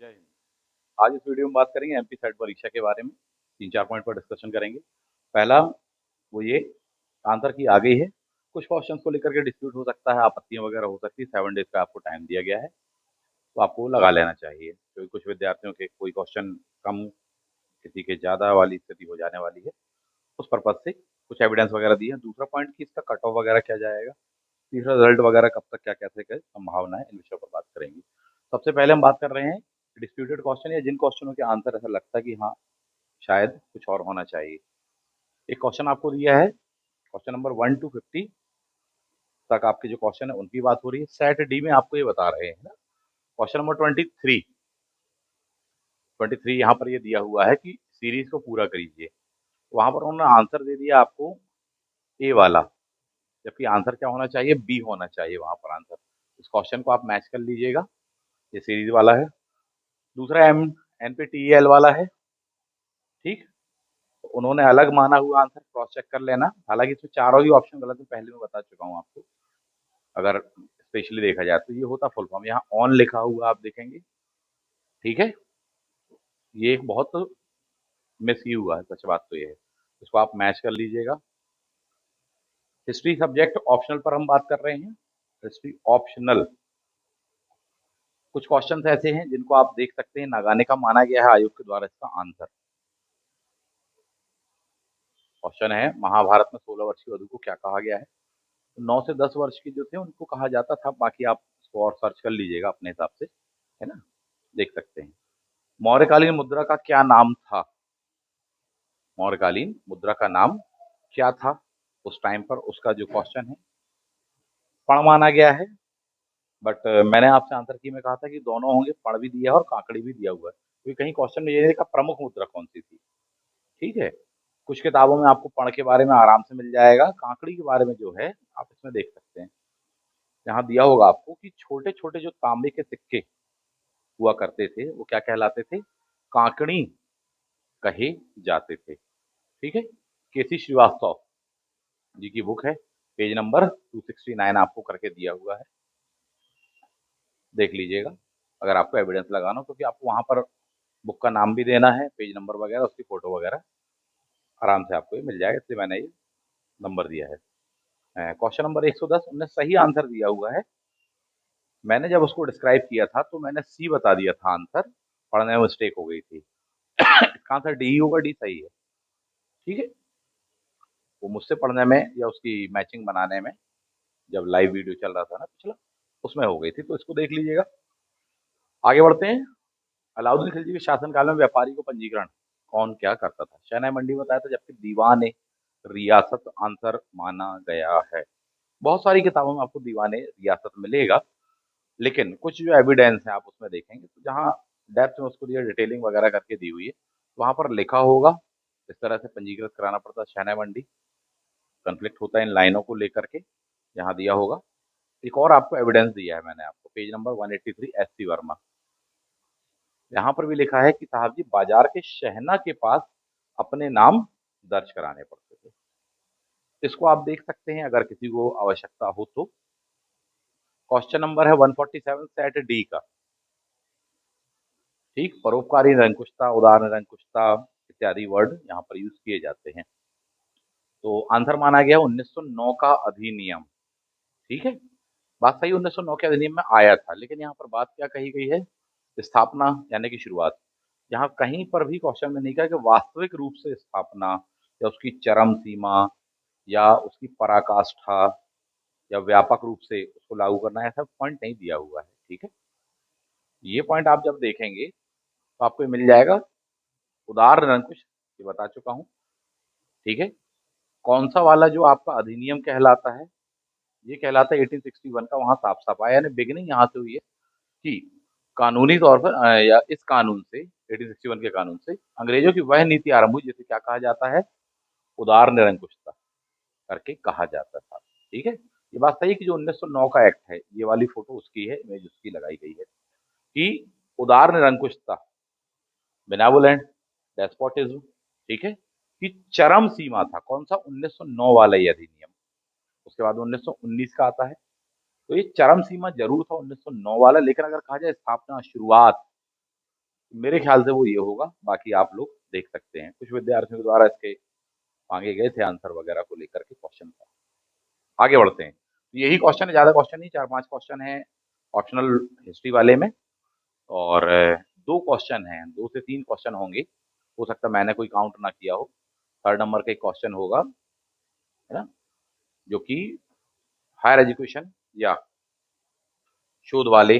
जय हिंद। आज इस वीडियो में बात करेंगे एमपी सेट परीक्षा के बारे में। 3-4 पॉइंट पर डिस्कशन करेंगे। पहला, वो ये आंसर की आ गई है। कुछ क्वेश्चंस को लेकर के डिस्प्यूट हो सकता है, आपत्तियां वगैरह हो सकती है। 7 डेज का आपको टाइम दिया गया है, तो आपको लगा लेना चाहिए, क्योंकि कुछ विद्यार्थियों के कोई क्वेश्चन कम, किसी के ज़्यादा वाली स्थिति हो जाने वाली है। उस पर्पज से कुछ एविडेंस वगैरह दिए हैं। दूसरा पॉइंट कि इसका कट ऑफ वगैरह क्या जाएगा। तीसरा, रिजल्ट वगैरह कब तक क्या कैसे क्या संभावना है, इन विषयों पर बात करेंगे। सबसे पहले हम बात कर रहे हैं डिस्प्यूटेड क्वेश्चन, या जिन क्वेश्चनों के आंसर ऐसा लगता है कि हाँ शायद कुछ और होना चाहिए। एक क्वेश्चन आपको दिया है, क्वेश्चन नंबर 1 to 50 तक आपके जो क्वेश्चन है उनकी बात हो रही है। सेट डी में आपको ये बता रहे हैं ना, क्वेश्चन नंबर 23 यहाँ पर ये दिया हुआ है कि सीरीज को पूरा करीजिए। वहां पर उन्होंने आंसर दे दिया आपको ए वाला, जबकि आंसर क्या होना चाहिए, बी होना चाहिए वहां पर आंसर। इस क्वेश्चन को आप मैच कर लीजिएगा, ये सीरीज वाला है। दूसरा एम एनपीटीईएल वाला है, ठीक। तो उन्होंने अलग माना हुआ आंसर क्रॉस चेक कर लेना। हालांकि इसमें चारों ही ऑप्शन गलत है, पहले मैं बता चुका हूँ आपको। अगर स्पेशली देखा जाए तो ये होता फुल फॉर्म, यहाँ ऑन लिखा हुआ आप देखेंगे, ठीक है। ये एक बहुत मिस ही हुआ है, सच बात तो ये है। इसको आप मैच कर लीजिएगा। हिस्ट्री सब्जेक्ट ऑप्शनल पर हम बात कर रहे हैं। हिस्ट्री ऑप्शनल, कुछ क्वेश्चंस ऐसे हैं जिनको आप देख सकते हैं नागाने का माना गया है आयोग के द्वारा इसका आंसर। क्वेश्चन है, महाभारत में 16 वर्षीय वधु को क्या कहा गया है। 9 से 10 वर्ष की जो थे उनको कहा जाता था, बाकी आप इसको और सर्च कर लीजिएगा अपने हिसाब से, है ना, देख सकते हैं। मौर्यकालीन मुद्रा का क्या नाम था। मौर्यकालीन मुद्रा का नाम क्या था उस टाइम पर, उसका जो क्वेश्चन है पण माना गया है। बट मैंने आपसे आंसर की में कहा था कि दोनों होंगे, पण भी दिया है और काकड़ी भी दिया हुआ है, क्योंकि कहीं क्वेश्चन में ये देखा प्रमुख मुद्रा कौन सी थी, ठीक है। कुछ किताबों में आपको पण के बारे में आराम से मिल जाएगा, काकड़ी के बारे में जो है आप इसमें देख सकते हैं। यहाँ दिया होगा आपको कि छोटे छोटे जो तांबे के सिक्के हुआ करते थे वो क्या कहलाते थे, कांकड़ी कहे जाते थे, ठीक है। केसी श्रीवास्तव जी की बुक है, पेज नंबर 269 आपको करके दिया हुआ है, देख लीजिएगा अगर आपको एविडेंस लगाना हो, क्योंकि आपको वहां पर बुक का नाम भी देना है, पेज नंबर वगैरह, उसकी फोटो वगैरह आराम से आपको ये मिल जाएगा, इसलिए मैंने ये नंबर दिया है। क्वेश्चन नंबर 110 उन्होंने सही आंसर दिया हुआ है। मैंने जब उसको डिस्क्राइब किया था तो मैंने सी बता दिया था आंसर, पढ़ने में मिस्टेक हो गई थी। इसका आंसर डी ही होगा, डी सही है, ठीक है। वो मुझसे पढ़ने में या उसकी मैचिंग बनाने में, जब लाइव वीडियो चल रहा था ना पिछला, उसमें हो गई थी, तो इसको देख लीजिएगा। आगे बढ़ते हैं। अलाउद्दीन खिलजी के शासनकाल में व्यापारी को पंजीकरण कौन क्या करता था। शहनाई मंडी बताया था, जबकि दीवान रियासत आंसर माना गया है। बहुत सारी किताबों में आपको दीवाने रियासत मिलेगा, लेकिन कुछ जो एविडेंस है आप उसमें देखेंगे तो जहाँ डेप्थ में उसको दिया, डिटेलिंग वगैरह करके दी हुई है, वहां पर लिखा होगा इस तरह से पंजीकृत कराना पड़ता है शहनाई मंडी। कन्फ्लिक्ट होता है इन लाइनों को लेकर के, यहाँ दिया होगा। एक और आपको एविडेंस दिया है मैंने आपको, page number 183 S C Verma. यहाँ पर भी लिखा है कि साहब जी बाजार के शहना के पास अपने नाम दर्ज कराने पड़ते थे। इसको आप देख सकते हैं अगर किसी को आवश्यकता हो तो। क्वेश्चन नंबर है 147 सेट डी का, ठीक। परोपकारी निरंकुशता, उदार निरंकुशता इत्यादि वर्ड यहाँ पर यूज किए जाते हैं। तो आंसर माना गया 1909 का अधिनियम, ठीक है। बात सही, 1909 के अधिनियम में आया था, लेकिन यहाँ पर बात क्या कही गई है, स्थापना यानी कि शुरुआत। यहाँ कहीं पर भी क्वेश्चन में नहीं कहा कि वास्तविक रूप से स्थापना या उसकी चरम सीमा या उसकी पराकाष्ठा या व्यापक रूप से उसको लागू करना, ऐसा पॉइंट नहीं दिया हुआ है, ठीक है। ये पॉइंट आप जब देखेंगे तो आपको मिल जाएगा। उदार निरंकुश ये बता चुका हूँ, ठीक है। कौन सा वाला जो आपका अधिनियम कहलाता है, ये कहलाता है 1861 का, वहां साफ साफ आया, यानी बिगिनिंग यहाँ से हुई है कि कानूनी तौर पर या इस कानून से, 1861 के कानून से अंग्रेजों की वह नीति आरंभ हुई जिसे क्या कहा जाता है, उदार निरंकुशता करके कहा जाता था, ठीक है। ये बात सही है कि जो 1909 का एक्ट है, ये वाली फोटो उसकी है, इमेज उसकी लगाई गई है कि उदार निरंकुशता, बेनेवोलेंट डेस्पोटिज्म, ठीक है, कि चरम सीमा था कौन सा, 1909 वाला ये अधिनियम। उसके बाद 1919 का आता है, तो ये चरम सीमा जरूर था 1909 वाला, लेकिन अगर कहा जाए स्थापना शुरुआत, मेरे ख्याल से वो ये होगा, बाकी आप लोग देख सकते हैं। कुछ विद्यार्थियों के द्वारा इसके मांगे गए थे आंसर वगैरह को लेकर के क्वेश्चन था। आगे बढ़ते हैं। यही क्वेश्चन है, ज़्यादा क्वेश्चन नहीं, 4-5 क्वेश्चन हैं ऑप्शनल हिस्ट्री वाले में, और 2 क्वेश्चन हैं, 2 से 3 क्वेश्चन होंगे। हो सकता है मैंने कोई काउंट ना किया हो। थर्ड नंबर का एक क्वेश्चन होगा, है ना? जो कि हायर एजुकेशन या शोध वाले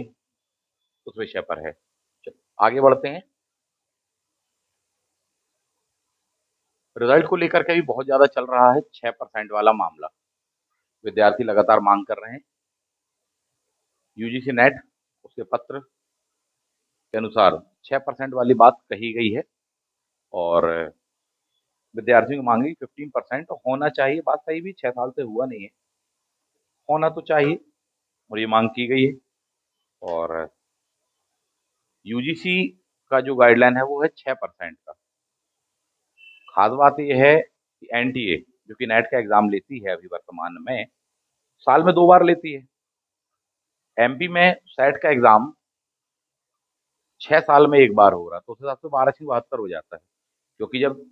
उस विषय पर है। चलो आगे बढ़ते हैं। रिजल्ट को लेकर के भी बहुत ज़्यादा चल रहा है 6% वाला मामला। विद्यार्थी लगातार मांग कर रहे हैं। यूजीसी नेट उसके पत्र के अनुसार 6% वाली बात कही गई है, और विद्यार्थियों की मांगी 15% होना चाहिए। बात सही भी, 6 साल से हुआ नहीं है, होना तो चाहिए, और ये मांग की गई है। और यूजीसी का जो गाइडलाइन है वो है 6% का। खास बात यह है कि एनटीए जो कि नेट का एग्जाम लेती है अभी वर्तमान में, साल में 2 बार लेती है। एमपी में सेट का एग्जाम 6 साल में 1 बार हो रहा है, तो उस हिसाब से 1272 हो जाता है। क्योंकि जब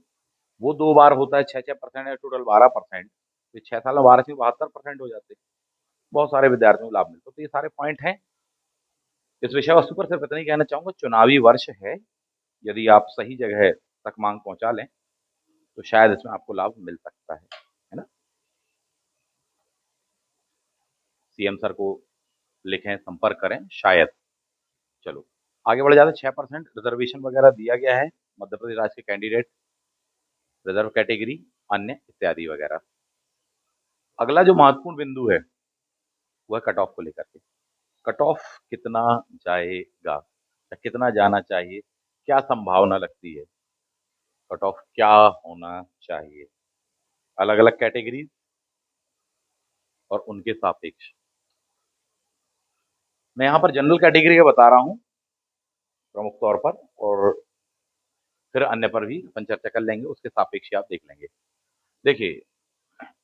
वो 2 बार होता है, 6-6% है, टोटल 12%, तो 6 साल में 1272% हो जाते हैं। बहुत सारे विद्यार्थियों को लाभ मिलता है। तो ये सारे पॉइंट हैं। इस विषय वस्तु पर सिर्फ इतना ही कहना चाहूंगा, चुनावी वर्ष है, यदि आप सही जगह तक मांग पहुंचा लें तो शायद इसमें आपको लाभ मिल सकता है ना? सीएम सर को लिखें, संपर्क करें शायद। चलो आगे बढ़ जाते हैं। 6% रिजर्वेशन वगैरह दिया गया है मध्य प्रदेश राज्य के कैंडिडेट, रिजर्व कैटेगरी, अन्य इत्यादि वगैरह। अगला जो महत्वपूर्ण बिंदु है वह कट ऑफ को लेकर के। कट ऑफ कितना जाएगा या कितना जाना चाहिए, क्या संभावना लगती है, कट ऑफ क्या होना चाहिए, अलग अलग कैटेगरी और उनके सापेक्ष। मैं यहाँ पर जनरल कैटेगरी का बता रहा हूँ प्रमुख तौर पर, और फिर अन्य पर भी अपन चर्चा कर लेंगे, उसके सापेक्ष ही आप देख लेंगे। देखिए,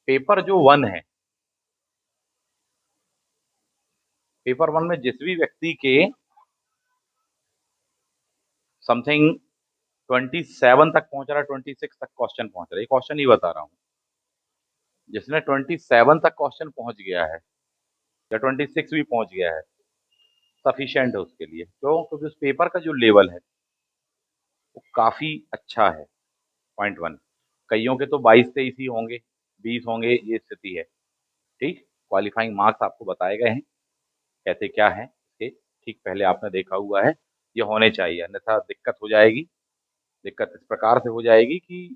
पेपर जो 1 है, पेपर 1 में जिस भी व्यक्ति के समथिंग 27 तक पहुंच रहा है, 26 तक क्वेश्चन पहुंच रहा है, ये क्वेश्चन ही बता रहा हूँ, जिसने 27 तक क्वेश्चन पहुंच गया है या 26 भी पहुंच गया है, सफिशिएंट है उसके लिए। क्यों? क्योंकि उस पेपर का जो लेवल है वो काफी अच्छा है। पॉइंट 1। कईयों के तो 22-23 ही होंगे, 20 होंगे, ये स्थिति है। ठीक, क्वालिफाइंग मार्क्स आपको बताए गए हैं कैसे क्या है इसके, ठीक पहले आपने देखा हुआ है। ये होने चाहिए, अन्यथा दिक्कत हो जाएगी। दिक्कत इस प्रकार से हो जाएगी कि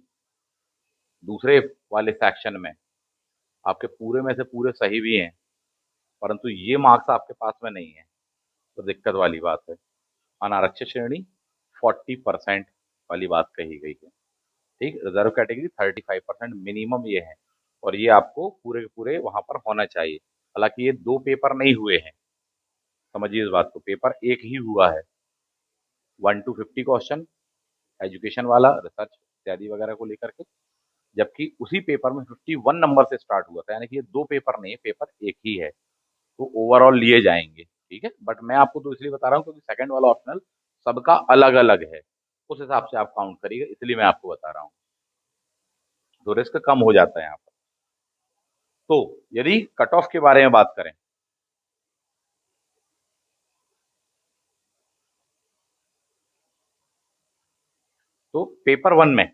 दूसरे वाले सेक्शन में आपके पूरे में से पूरे सही भी हैं, परंतु ये मार्क्स आपके पास में नहीं है, तो दिक्कत वाली बात है। अनारक्षित श्रेणी 40% वाली बात कही गई है। ठीक, रिजर्व कैटेगरी 35% मिनिमम ये है, और ये आपको पूरे के पूरे वहां पर होना चाहिए। हालांकि ये 2 पेपर नहीं हुए हैं, समझिए इस बात को, पेपर एक ही हुआ है। 1 to 50 क्वेश्चन एजुकेशन वाला, रिसर्च इत्यादि वगैरह को लेकर के, जबकि उसी पेपर में 51 नंबर से स्टार्ट हुआ था। यानी कि ये 2 पेपर नहीं है, पेपर एक ही है, तो ओवरऑल लिए जाएंगे। ठीक है, बट मैं आपको तो इसलिए बता रहा हूँ क्योंकि सेकंड वाला ऑप्शनल सबका अलग अलग है, उस हिसाब से आप काउंट करिएगा, इसलिए मैं आपको बता रहा हूँ, तो रिस्क कम हो जाता है यहाँ पर। तो यदि कट ऑफ के बारे में बात करें, तो पेपर 1 में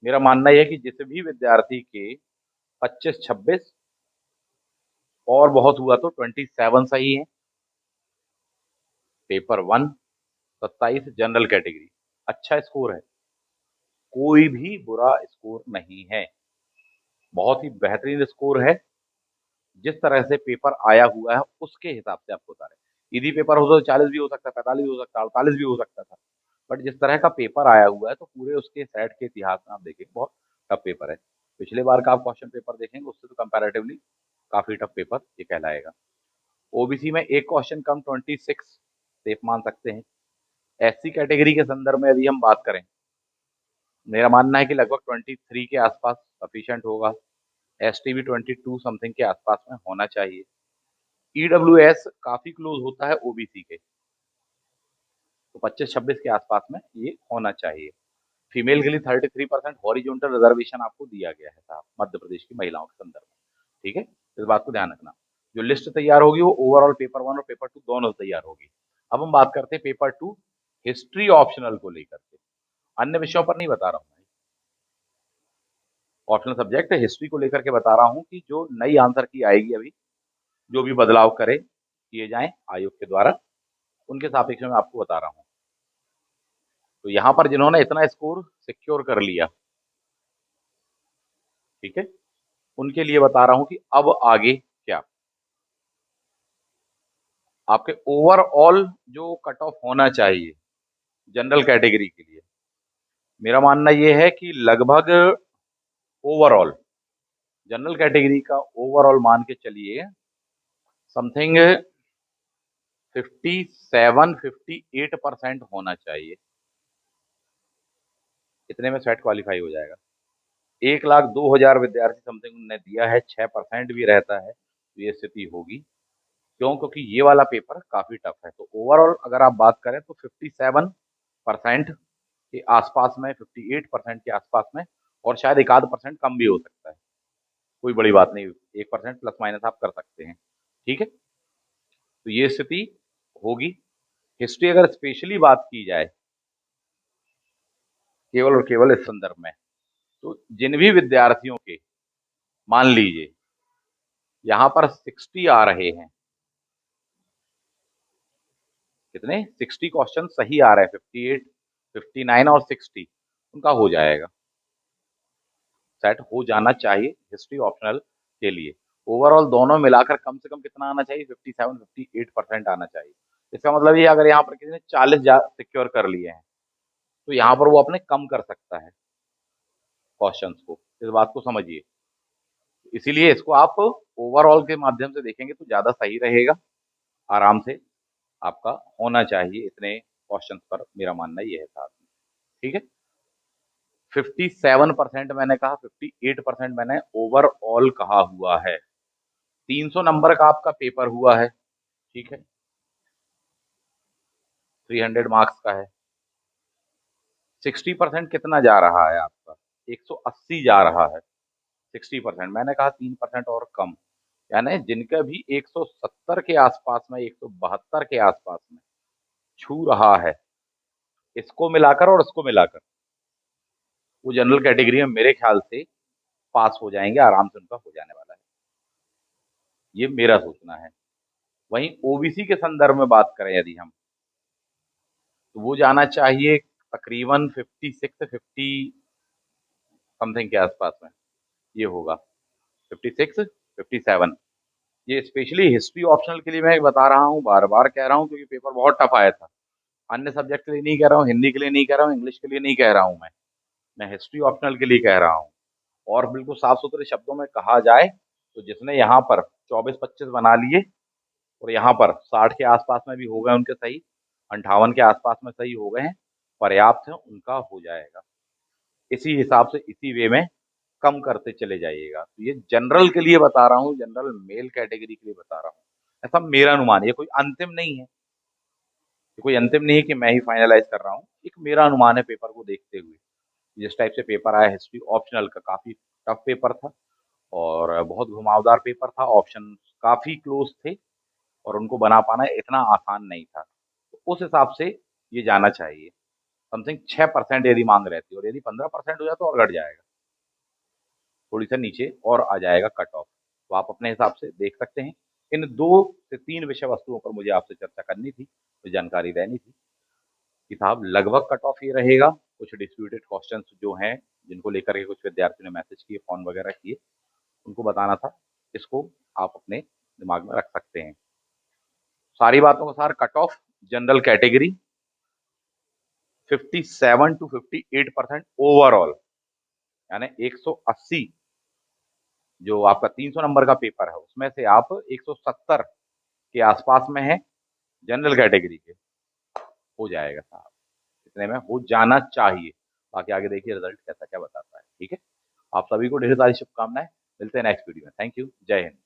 मेरा मानना यह है कि जिस भी विद्यार्थी के 25-26 और बहुत हुआ तो 27 सही है, पेपर 1 27 जनरल कैटेगरी, अच्छा स्कोर है, कोई भी बुरा स्कोर नहीं है, बहुत ही बेहतरीन स्कोर है। जिस तरह से पेपर आया हुआ है उसके हिसाब से आपको बता रहे हैं। इजी पेपर हो तो 40 भी हो सकता है, 45 भी हो सकता है, 48 भी हो सकता था, बट जिस तरह का पेपर आया हुआ है तो पूरे उसके सेट के इतिहास में आप देखेंगे बहुत टफ पेपर है। पिछले बार का आप क्वेश्चन पेपर देखेंगे उससे तो कंपैरेटिवली काफी टफ पेपर ये कहलाएगा। ओबीसी में एक क्वेश्चन कम, 26 सेफ मान सकते हैं। एससी कैटेगरी के संदर्भ में यदि हम बात करें, मेरा मानना है कि लगभग 23 के आसपास सफिशिएंट होगा। एसटी भी 22 समथिंग के आसपास में होना चाहिए। ईडब्ल्यूएस काफी क्लोज होता है ओबीसी के, तो 25-26 के आसपास में ये होना चाहिए। फीमेल के लिए 33% हॉरिजॉन्टल रिजर्वेशन आपको दिया गया है साहब, मध्य प्रदेश की महिलाओं के संदर्भ में। ठीक है, इस बात को ध्यान रखना। जो लिस्ट तैयार होगी वो ओवरऑल पेपर 1 और पेपर 2 दोनों तैयार होगी। अब हम बात करते हैं पेपर 2 हिस्ट्री ऑप्शनल को लेकर के। अन्य विषयों पर नहीं बता रहा हूँ, ऑप्शनल सब्जेक्ट हिस्ट्री को लेकर के बता रहा हूँ कि जो नई आंसर की आएगी अभी, जो भी बदलाव करे किए जाएं आयोग के द्वारा, उनके सापेक्ष में आपको बता रहा हूँ। तो यहाँ पर जिन्होंने इतना स्कोर सिक्योर कर लिया, ठीक है, उनके लिए बता रहा हूँ कि अब आगे क्या। आपके ओवरऑल जो कट ऑफ होना चाहिए जनरल कैटेगरी के लिए, मेरा मानना यह है कि लगभग ओवरऑल जनरल कैटेगरी का ओवरऑल मान के चलिए समथिंग 57-58% होना चाहिए। इतने में सेट क्वालिफाई हो जाएगा। 1,02,000 विद्यार्थी समथिंग उन्होंने दिया है, 6% भी रहता है तो ये स्थिति होगी। क्यों? क्योंकि ये वाला पेपर काफी टफ है। तो ओवरऑल अगर आप बात करें तो 57% के आसपास में, 58% के आसपास में, और शायद एक आध परसेंट कम भी हो सकता है, कोई बड़ी बात नहीं, 1% प्लस माइनस आप कर सकते हैं। ठीक है, तो ये स्थिति होगी। हिस्ट्री अगर स्पेशली बात की जाए केवल और केवल इस संदर्भ में, तो जिन भी विद्यार्थियों के मान लीजिए यहाँ पर 60 आ रहे हैं, कितने 60 क्वेश्चन सही आ रहे हैं, 58, 59 और 60, उनका हो जाएगा, सेट हो जाना चाहिए हिस्ट्री ऑप्शनल के लिए। ओवरऑल दोनों मिलाकर कम से कम कितना आना चाहिए, 57-58% आना चाहिए। इसका मतलब ये अगर यहाँ पर किसी ने 40 सिक्योर कर लिए हैं तो यहाँ पर वो अपने कम कर सकता है क्वेश्चंस को, इस बात को समझिए। इसीलिए इसको आप ओवरऑल के माध्यम से देखेंगे तो ज्यादा सही रहेगा, आराम से आपका होना चाहिए इतने क्वेश्चंस पर, मेरा मानना ये है साहब। ठीक है, 57% मैंने कहा, 58% मैंने ओवरऑल कहा हुआ है। 300 नंबर का आपका पेपर हुआ है, ठीक है, 300 मार्क्स का है। 60% कितना जा रहा है आपका, 180 जा रहा है। 60% मैंने कहा 3% और कम, यानी जिनका भी 170 के आसपास में, 172 के आसपास में छू रहा है, इसको मिलाकर और इसको मिलाकर वो जनरल कैटेगरी में मेरे ख्याल से पास हो जाएंगे, आराम से उनका हो जाने वाला है, ये मेरा सोचना है। वहीं ओबीसी के संदर्भ में बात करें यदि हम, तो वो जाना चाहिए तकरीबन 56-50 समथिंग के आसपास में, ये होगा 56-57। ये स्पेशली हिस्ट्री ऑप्शनल के लिए मैं बता रहा हूँ, बार बार कह रहा हूँ, क्योंकि पेपर बहुत टफ आया था। अन्य सब्जेक्ट के लिए नहीं कह रहा हूँ, हिंदी के लिए नहीं कह रहा हूँ, इंग्लिश के लिए नहीं कह रहा हूँ, मैं हिस्ट्री ऑप्शनल के लिए कह रहा हूँ। और बिल्कुल साफ सुथरे शब्दों में कहा जाए तो जिसने यहाँ पर 24-25 बना लिए और यहाँ पर 60 के आसपास में भी हो गए उनके सही, 58 के आसपास में सही हो गए हैं, पर्याप्त है, उनका हो जाएगा। इसी हिसाब से इसी वे में कम करते चले जाइएगा। तो ये जनरल के लिए बता रहा हूँ, जनरल मेल कैटेगरी के लिए बता रहा हूँ, ऐसा मेरा अनुमान है, ये कोई अंतिम नहीं है, ये कोई अंतिम नहीं है कि मैं ही फाइनलाइज कर रहा हूँ, एक मेरा अनुमान है पेपर को देखते हुए। जिस टाइप से पेपर आया हिस्ट्री ऑप्शनल का, काफी टफ पेपर था और बहुत घुमावदार पेपर था, ऑप्शन काफी क्लोज थे और उनको बना पाना इतना आसान नहीं था। तो उस हिसाब से ये जाना चाहिए। समथिंग 6% यदि मांग रहती है, और यदि 15% हो जाए तो और घट जाएगा, थोड़ी सा नीचे और आ जाएगा कट ऑफ। तो आप अपने हिसाब से देख सकते हैं। इन 2 से 3 विषय वस्तुओं पर मुझे आपसे चर्चा करनी थी, तो जानकारी देनी थी कि साहब लगभग कट ऑफ ये रहेगा। कुछ डिस्प्यूटेड क्वेश्चंस जो हैं, जिनको लेकर के कुछ विद्यार्थियों ने मैसेज किए, फोन वगैरह किए, उनको बताना था। इसको आप अपने दिमाग में रख सकते हैं। सारी बातों का सार, cut off general category 57-58% overall, यानी 180 जो आपका 300 नंबर का पेपर है उसमें से आप 170 के आसपास में है जनरल कैटेगरी के, हो जाएगा साहब, इतने में हो जाना चाहिए। बाकी आगे देखिए रिजल्ट कैसा क्या बताता है। ठीक है, आप सभी को ढेर सारी शुभकामनाएं, मिलते हैं नेक्स्ट वीडियो में। थैंक यू, जय हिंद।